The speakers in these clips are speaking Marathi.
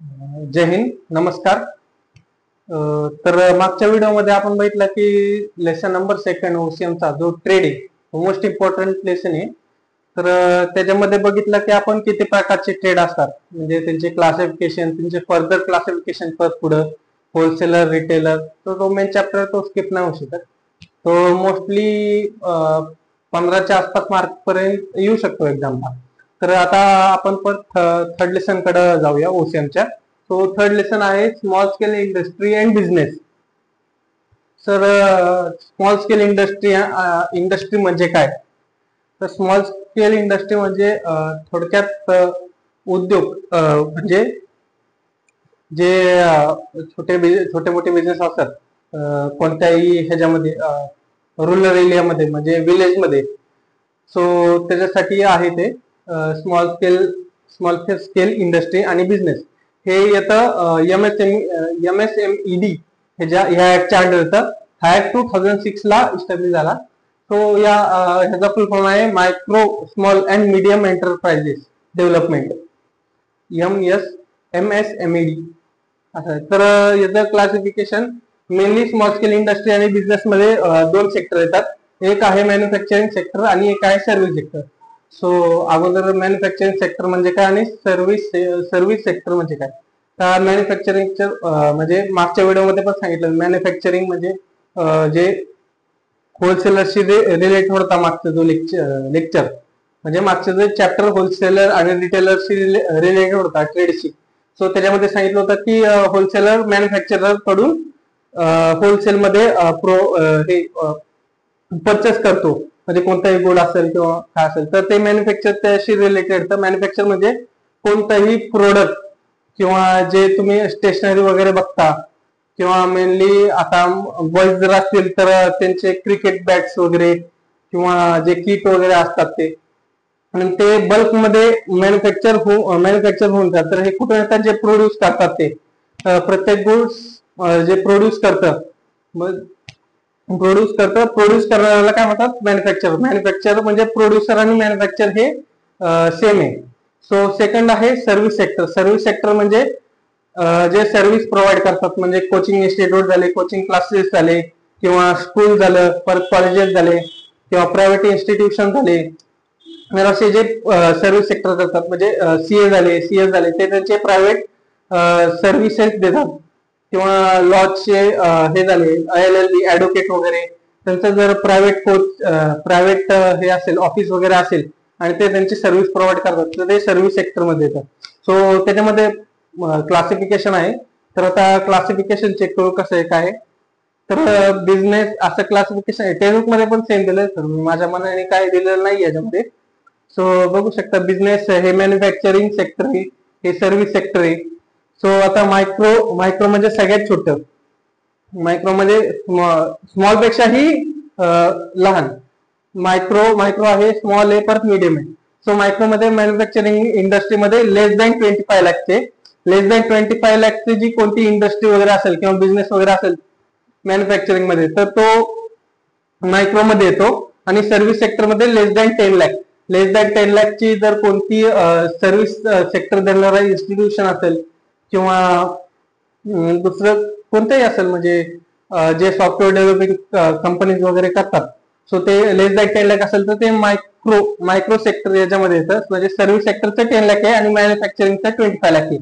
जय हिंद, नमस्कार. तर मागच्या व्हिडिओमध्ये आपण बघितलं की लेसन नंबर सेकंड ओसीएमचा जो ट्रेड आहे मोस्ट इम्पॉर्टंट लेसन आहे. तर त्याच्यामध्ये बघितलं की आपण किती प्रकारचे ट्रेड असतात, म्हणजे त्यांचे क्लासिफिकेशन, त्यांचे फर्दर क्लासिफिकेशन पुढं होलसेलर, रिटेलर. तो मेन चॅप्टर तो स्किप नाही होऊ शकत. तो मोस्टली 15च्या आसपास मार्क पर्यंत येऊ शकतो एक्झामला. तर आता आपण पण थर्ड लेसन कडे जाऊया ओसीएमच्या. सो थर्ड लेसन आहे small scale industry and business. Sir small scale industry म्हणजे काय? तर स्मॉल स्केल इंडस्ट्री म्हणजे थोडक्यात उद्योग, म्हणजे जे छोटे मोठे बिझनेस असतात कोणत्याही ह्याच्यामध्ये, रुरल एरियामध्ये म्हणजे विलेज मध्ये. सो त्याच्यासाठी आहे ते स्मॉल स्केल इंडस्ट्री आणि बिझनेस. हे येतं MSMED ह्या ऍक्टच्या अंडर येतं. हा ऍक्ट 2006 ला इस्टॅब्लिश झाला. तो ह्याचा फुल फॉर्म आहे micro small and medium enterprises development, MSMED असं. तर याचं classification mainly small scale industry आणि बिझनेस मध्ये दोन सेक्टर येतात. एक आहे मॅन्युफॅक्चरिंग सेक्टर आणि एक आहे सर्व्हिस सेक्टर. सो अगोदर मॅन्युफॅक्चरिंग सेक्टर म्हणजे काय आणि सर्व्हिस सेक्टर म्हणजे काय? तर मॅन्युफॅक्चरिंगचं म्हणजे मागच्या व्हिडिओमध्ये पण सांगितलं, मॅन्युफॅक्चरिंग म्हणजे जे होलसेलरशी रिलेटेड होता मागचा जो लेक्चर, म्हणजे मागचं जे चॅप्टर होलसेलर आणि रिटेलरशी रिलेटेड होता ट्रेडशी. सो त्याच्यामध्ये सांगितलं होतं की होलसेलर मॅन्युफॅक्चरर कडून होलसेलमध्ये परचेस करतो, म्हणजे कोणताही गुड असेल किंवा काय असेल तर ते मॅन्युफॅक्चर त्याशी रिलेटेड. तर मॅन्युफॅक्चर म्हणजे कोणताही प्रोडक्ट किंवा जे तुम्ही स्टेशनरी वगैरे बघता, किंवा मेनली आता बॉईज जर असतील तर त्यांचे क्रिकेट बॅट्स वगैरे किंवा जे किट वगैरे असतात ते, आणि ते बल्क मध्ये मॅन्युफॅक्चर होऊन जातात. तर हे कुठे येतात? जे प्रोड्यूस करतात ते प्रत्येक गुड्स जे प्रोड्यूस करतात, प्रोड्यूस करणाऱ्याला काय म्हणतात? मॅन्युफॅक्चर म्हणजे प्रोड्युसर आणि मॅन्युफॅक्चर हे सेम आहे. सो सेकंड आहे सर्व्हिस सेक्टर. सर्व्हिस सेक्टर म्हणजे जे सर्व्हिस प्रोव्हाइड करतात, म्हणजे कोचिंग इन्स्टिट्यूट झाले, कोचिंग क्लासेस झाले, किंवा स्कूल झालं, परत कॉलेजेस झाले, किंवा प्रायव्हेट इन्स्टिट्यूशन झाले. तर असे जे सर्व्हिस सेक्टर करतात, म्हणजे CS झाले, ते त्यांचे प्रायव्हेट सर्व्हिसेस देतात. किंवा लॉजचे हे झाले LLB ऍडव्होकेट वगैरे, त्यांचं जर प्रायव्हेट हे असेल, ऑफिस वगैरे असेल, आणि ते त्यांची सर्व्हिस प्रोव्हाइड करतात, तर ते सर्व्हिस सेक्टर मध्ये येतात. सो त्याच्यामध्ये क्लासिफिकेशन आहे. तर आता क्लासिफिकेशन चेक करू कसं आहे काय. तर बिझनेस असं क्लासिफिकेशन आहे, टेक्स्टबुक मध्ये पण सेम दिलंय. तर माझ्या मनाने काय दिलेलं नाही याच्यामध्ये. सो बघू शकता, बिझनेस हे मॅन्युफॅक्चरिंग सेक्टर आहे, हे सर्व्हिस सेक्टर आहे. सो आता मायक्रो म्हणजे सगळ्यात छोटं, मायक्रो म्हणजे स्मॉल पेक्षाही लहान. मायक्रो आहे, स्मॉल आहे, परत मीडियम आहे. सो मायक्रो मध्ये मॅन्युफॅक्चरिंग इंडस्ट्रीमध्ये लेस दॅन 25 लाखची जी कोणती इंडस्ट्री वगैरे असेल किंवा बिझनेस वगैरे असेल मॅन्युफॅक्चरिंग मध्ये, तर तो मायक्रो मध्ये येतो. आणि सर्व्हिस सेक्टर मध्ये लेस दॅन 10 लाखची जर कोणती सर्व्हिस सेक्टर देणारा इन्स्टिट्यूशन असेल किंवा दुसरं कोणतंही असेल, म्हणजे जे सॉफ्टवेअर डेव्हलपिंग कंपनीज वगैरे करतात, सो ते लेस दॅन 10 लाख असेल तर ते मायक्रो सेक्टर याच्यामध्ये येतं. म्हणजे सर्व्हिस सेक्टरचं 10 लाख आहे आणि मॅन्युफॅक्चरिंगचं 25 लाख आहे.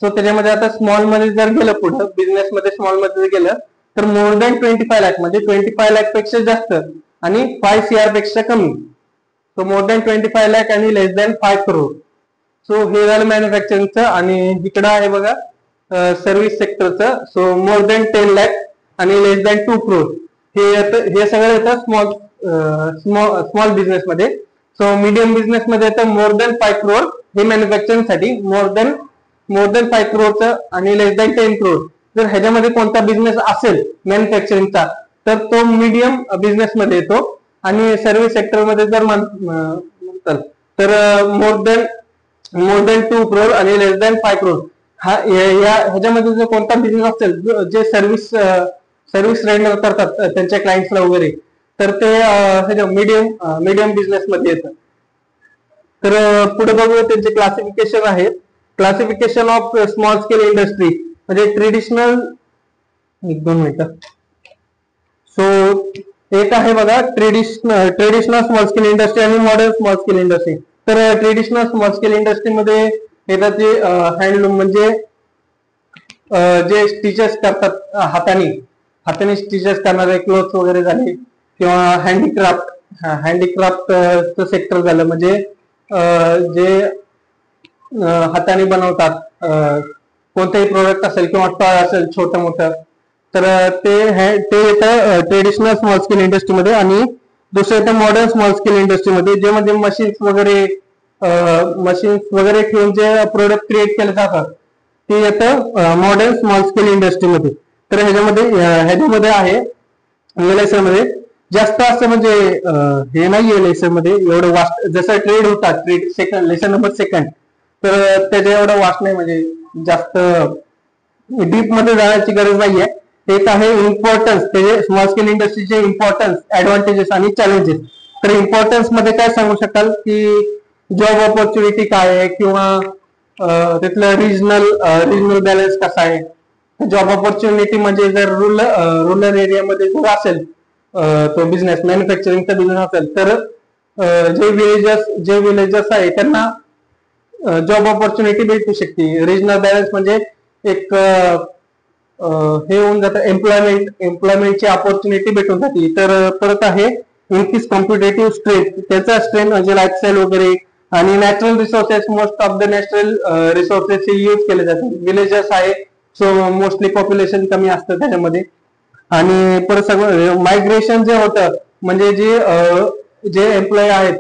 सो त्याच्यामध्ये आता स्मॉल मध्ये जर गेलं पुढं, बिझनेस मध्ये स्मॉल मध्ये गेलं तर मोर दॅन 25 लाख, म्हणजे 25 लाख पेक्षा जास्त आणि 5 CR पेक्षा कमी. सो मोर दॅन 25 लाख आणि लेस दॅन 5 करोड. सो हे झालं मॅन्युफॅक्चरिंगचं. आणि इकडं आहे बघा सर्व्हिस सेक्टरचं. सो मोर दॅन 10 लाख आणि लेस दॅन 2 करोड. हे सगळं येतं स्मॉल बिझनेस मध्ये. सो मीडियम बिझनेस मध्ये येतं मोर दॅन 5 करोड, हे मॅन्युफॅक्चरिंग साठी मोर दॅन 5 करोडचं आणि लेस दॅन 10 करोड. जर ह्याच्यामध्ये कोणता बिझनेस असेल मॅन्युफॅक्चरिंगचा तर तो मीडियम बिझनेस मध्ये येतो. आणि सर्व्हिस सेक्टर मध्ये जर म्हणतात तर मोर दॅन 2 करोड आणि लेस दॅन 5 करोड. ह्याच्यामध्ये जर कोणता बिझनेस असेल जे सर्व्हिस रेंडर करतात त्यांच्या क्लायंट्सला वगैरे, तर ते मीडियम बिझनेस मध्ये येतं. तर पुढे बघू त्यांचे क्लासिफिकेशन आहेत. Classification of small scale industry म्हणजे ट्रेडिशनल, एक दोन मिनिटं. सो एक आहे बघा ट्रेडिशनल स्मॉल स्केल इंडस्ट्री आणि मॉडर्न स्मॉल स्केल इंडस्ट्री. तर ट्रेडिशनल स्मॉल स्केल इंडस्ट्रीमध्ये येतात जे हँडलूम म्हणजे जे स्टिचेस करतात हाताने स्टिचेस करणारे क्लोथ्स वगैरे झाले किंवा हँडीक्राफ्ट सेक्टर झालं म्हणजे जे हाताने बनवतात कोणतेही प्रोडक्ट असेल किंवा टॉय असेल छोटं मोठं, तर ते येतं ट्रेडिशनल स्मॉल स्केल इंडस्ट्रीमध्ये. आणि दुसरं येतं मॉडर्न स्मॉल स्केल इंडस्ट्रीमध्ये, जे म्हणजे मशीन्स वगैरे ठेवून जे प्रोडक्ट क्रिएट केले जातात ते येतं मॉडर्न स्मॉल स्केल इंडस्ट्रीमध्ये. तर ह्याच्यामध्ये आहे एलएसए मध्ये जास्त असं म्हणजे हे नाही एलएसए मध्ये एवढं वास्ट, जसं ट्रेड होतात लेसन नंबर सेकंड, तर त्याच्या एवढं वास्ट नाही म्हणजे जास्त डीप मध्ये जाण्याची गरज नाहीये. एक आहे इम्पॉर्टन्स, त्याचे स्मॉल स्केल इंडस्ट्रीचे इम्पॉर्टन्स, ऍडव्हान्टेजेस आणि चॅलेंजेस. तर इम्पॉर्टन्स मध्ये काय सांगू शकाल की जॉब ऑपॉर्च्युनिटी काय आहे किंवा तिथलं रिजनल बॅलन्स कसा आहे. जॉब ऑपॉर्च्युनिटी म्हणजे जर रुरल एरियामध्ये जर असेल तो बिझनेस, मॅन्युफॅक्चरिंगचा बिझनेस असेल, तर जे विलेजर्स आहे त्यांना जॉब ऑपॉर्च्युनिटी भेटू शकते. रिजनल बॅलन्स म्हणजे एक हे होऊन जातं, एम्प्लॉयमेंटची ऑपॉर्च्युनिटी भेटून जाते. तर परत आहे इनक्रीज कॉम्पिटेटिव्ह स्ट्रेंथ, त्याचा स्ट्रेंथ म्हणजे लाईफस्टाईल वगैरे आणि natural resources, most of the natural resources use केले जातात. विलेजर्स आहे सो मोस्टली पॉप्युलेशन कमी असतं त्याच्यामध्ये. आणि परत सगळं मायग्रेशन जे होतं म्हणजे जे एम्प्लॉय आहेत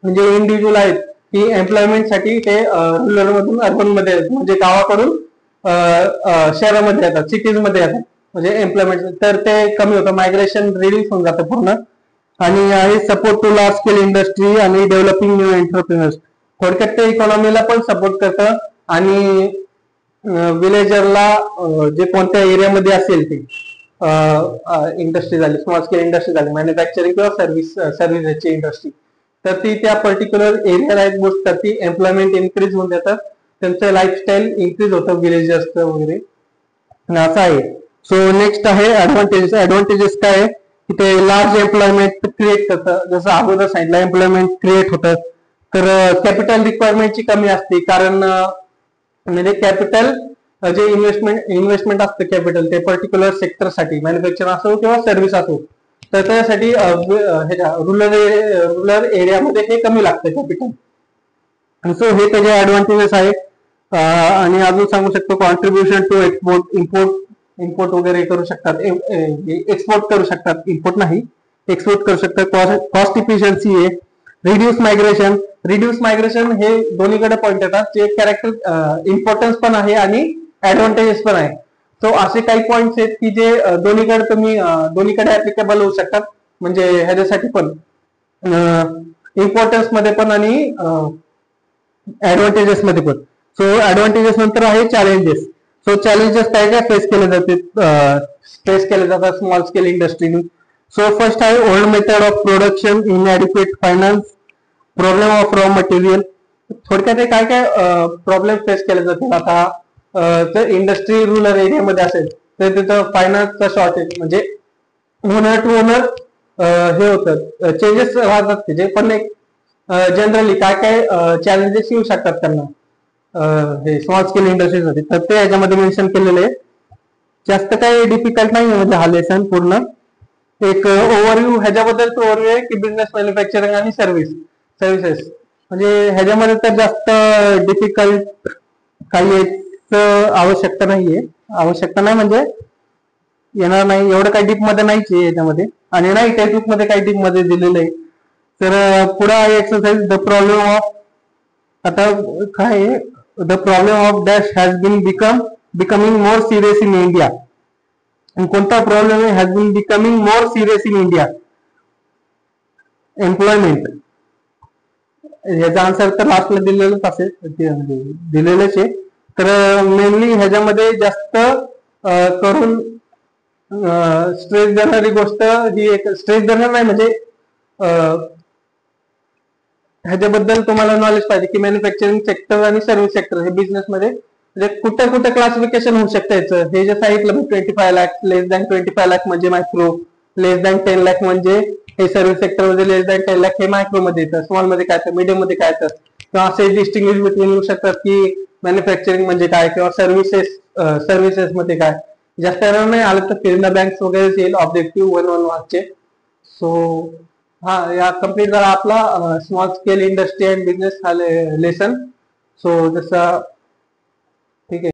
म्हणजे इंडिव्हिज्युअल आहेत की एम्प्लॉयमेंटसाठी ते रुरल मधून अर्बन मध्ये म्हणजे गावाकडून शहरामध्ये येतात, सिटीज मध्ये येतात म्हणजे एम्प्लॉयमेंट, तर ते कमी होतं, मायग्रेशन रिड्यूस होऊन जातं पूर्ण. आणि आहे support to large scale industry आणि डेव्हलपिंग न्यू एंटरप्रिनर्स. थोडक्यात ते इकॉनॉमीला पण सपोर्ट करतं आणि विलेजरला जे कोणत्या एरियामध्ये असेल ते इंडस्ट्री झाली, स्मॉल स्केल इंडस्ट्री झाली, मॅन्युफॅक्चरिंग किंवा सर्व्हिसेसची इंडस्ट्री, तर ती त्या पर्टिक्युलर एरियाला एक गोष्ट करते, एम्प्लॉयमेंट इन्क्रीज होऊन जातात, त्यांचं लाईफस्टाईल इन्क्रीज होतं विलेजर्सचं वगैरे असं आहे. सो नेक्स्ट आहे ऍडव्हान्टेजेस काय आहे की ते लार्ज एम्प्लॉयमेंट क्रिएट करतं, जसं अगोदर सांगितलं एम्प्लॉयमेंट क्रिएट होतं. तर कॅपिटल रिक्वायरमेंटची कमी असते, कारण म्हणजे कॅपिटल जे इन्व्हेस्टमेंट असतं कॅपिटल ते पर्टिक्युलर सेक्टरसाठी, मॅन्युफॅक्चर असो किंवा सर्व्हिस असो, तर त्यासाठी रुरल एरियामध्ये हे कमी लागतं कॅपिटल. सो हे त्याचे ऍडव्हान्टेजेस आहेत. आणि अजून सांगू शकतो कॉन्ट्रीब्युशन टू इम्पोर्ट वगैरे करू शकतात, एक्सपोर्ट करू शकतात, इम्पोर्ट नाही एक्सपोर्ट करू शकतात. कॉस्ट इफिशियन्सी आहे. रिड्यूस मायग्रेशन हे दोन्हीकडे पॉईंट येतात, जे कॅरेक्टर इम्पॉर्टन्स पण आहे आणि ऍडव्हान्टेजेस पण आहे. सो असे काही पॉईंट्स आहेत की जे दोन्हीकडे ऍप्लिकेबल होऊ शकतात, म्हणजे ह्याच्यासाठी पण इम्पॉर्टन्स मध्ये पण आणि ऍडव्हान्टेजेस मध्ये पण. सो ऍडव्हान्टेजेस नंतर आहे चॅलेंजेस. सो चॅलेंजेस काय काय फेस केले जातात स्मॉल स्केल इंडस्ट्रीने. सो फर्स्ट आहे old method of production, इनएडिक्वेट finance, problem of raw material. थोडक्यात काय काय प्रॉब्लेम फेस केले जातील. आता जर इंडस्ट्री रुरल एरियामध्ये असेल तर तिथं फायनान्सचा शॉर्टेज म्हणजे ओनर टू ओनर हे होतं, चेंजेस राहतात त्याचे, पण एक जनरली काय काय चॅलेंजेस येऊ शकतात त्यांना हे स्मॉल स्केल इंडस्ट्रीमध्ये, तर ते ह्याच्यामध्ये मेन्शन केलेले आहे. जास्त काही डिफिकल्ट नाही म्हणजे हा लेसन पूर्ण एक ओव्हरव्ह्यू, ह्याच्याबद्दल ओव्हरव्ह्यू आहे की बिझनेस, मॅन्युफॅक्चरिंग आणि सर्व्हिसेस, म्हणजे ह्याच्यामध्ये तर जास्त डिफिकल्ट काही आवश्यकता नाही म्हणजे येणार नाही, एवढं काही डीप मध्ये नाहीच आहे याच्यामध्ये, आणि नाही टेक्स्टबुक मध्ये काही डीप मध्ये दिलेलं आहे. तर पुढे आहे एक्सरसाइज द प्रॉब्लेम ऑफ, आता काय the problem of dash has been becoming more serious in India. कोणता प्रॉब्लेम आहे, has been becoming more serious in India, employment. ह्याचा आन्सर तर लास्टला दिलेलंच आहे. तर मेनली ह्याच्यामध्ये जास्त करून स्ट्रेस देणारी गोष्ट ही एक, स्ट्रेस देणार नाही म्हणजे ह्याच्याबद्दल तुम्हाला नॉलेज पाहिजे की मॅन्युफॅक्चरिंग सेक्टर आणि सर्व्हिस सेक्टर हे बिझनेस मध्ये म्हणजे कुठं कुठं क्लासिफिकेशन होऊ शकतं याचं. हे जे सांगितलं 25 लाख, लेस दॅन 25 लाख म्हणजे मायक्रो, लेस दॅन 10 लाख म्हणजे हे सर्व्हिस सेक्टर मध्ये, लेस दॅन 10 लाख हे मायक्रो मध्ये येतं, स्मॉल मध्ये काय तर मीडियम मध्ये काय तर, किंवा असे डिस्टिंग्विश बिटवीन येऊ शकतात की मॅन्युफॅक्चरिंग म्हणजे काय किंवा सर्व्हिसेस मध्ये काय. जास्त येणार नाही आलं तर फिरना बँक्स वगैरे येईल ऑब्जेक्टिव्ह 1-1 मार्कचे. सो हा, या कम्प्लीट झाला आपला small scale industry and business हा लेसन. सो जसं